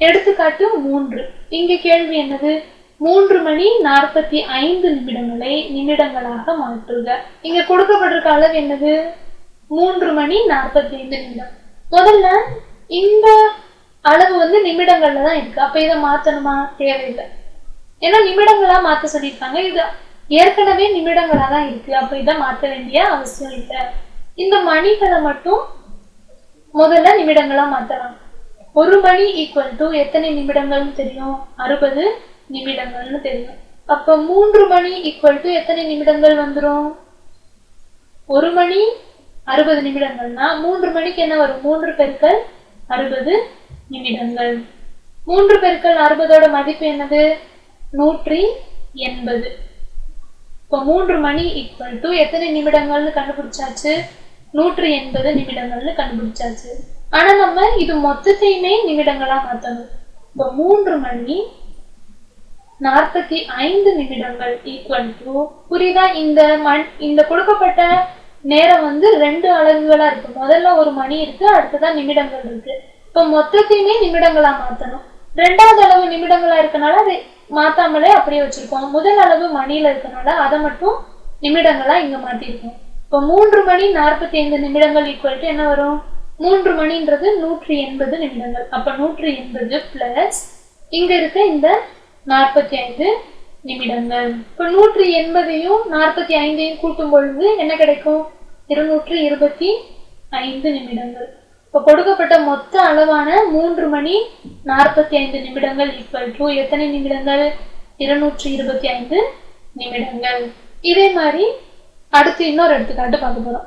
எடுத்துக்காட்டு 3. இங்க கேள்வி என்னது? 3 மணி 45 நிமிடங்களை நிமிடங்களாக மாற்றுக. இங்க கொடுக்கப்பட்டிருக்க அளவு என்னது? 3 மணி 45 நிமிடம். முதல்ல இந்த அளவு நிமிடங்கள்ல தான் இருக்கு. அப்ப இதை மாத்தணுமா? தேவையில்லை. ஏன்னா நிமிடங்களா மாத்த சொல்லியிருக்காங்க. இது ஏற்கனவே நிமிடங்களா தான் இருக்கு. அப்ப இதை மாற்ற வேண்டிய அவசியம் இல்லை. இந்த மணிகளை மட்டும் முதல்ல நிமிடங்களா மாத்தலாம். 1 மணி ஈக்குவல் டு எத்தனை நிமிடங்கள்னு தெரியும்? 60 நிமிடங்கள்னு தெரியும். அப்ப 3 மணி ஈக்குவல் டு எத்தனை நிமிடங்கள் வந்துடும்? 1 மணி 60 நிமிடங்கள்னா 3 மணிக்கு என்ன வரும்? 3 பெருக்கல் 60 நிமிடங்கள். 3 பெருக்கல் 60ஓட மதிப்பு என்னது? 180. இப்போ 3 மணி ஈக்குவல் டு எத்தனை நிமிடங்கள்னு கண்டுபிடிச்சாச்சு? 180 நிமிடங்கள்னு கண்டுபிடிச்சாச்சு. ஆனா நம்ம இது மொத்தத்தையுமே நிமிடங்களா மாத்தணும். இப்போ 3 மணி 45 நிமிடங்கள் ஈக்குவல் டு, புரியுதா? இந்த கொடுக்கப்பட்ட நேரம் 2 அலகுகளா இருக்கு. முதல்ல ஒரு மணி இருக்கு, அடுத்ததான் நிமிடங்கள் இருக்கு. இப்ப மொத்தத்தையுமே நிமிடங்களா மாத்தணும். 2வது அளவு நிமிடங்களா இருக்கனால அதை மாத்தாமலே அப்படியே வச்சிருக்கோம். முதல் அளவு மணியில இருக்கனால அதை மட்டும் நிமிடங்களா இங்க மாத்திருக்கோம். இப்ப 3 மணி 45 நிமிடங்கள் ஈக்குவல் டு என்ன வரும்? 3 மணின்றது 180 நிமிடங்கள். அப்ப 180 பிளஸ் இங்க இருக்க இந்த 45 நிமிடங்கள். இப்ப 180ஐயும் 45ஐயும் கூட்டும் பொழுது என்ன கிடைக்கும்? 225 நிமிடங்கள். இப்ப கொடுக்கப்பட்ட மொத்த அளவான 3 மணி 45 நிமிடங்கள் ஈக்குவல் டு எத்தனை நிமிடங்கள்? 225 நிமிடங்கள். இதே மாதிரி அடுத்து இன்னொரு எடுத்துக்காட்டு பார்க்க போறோம்.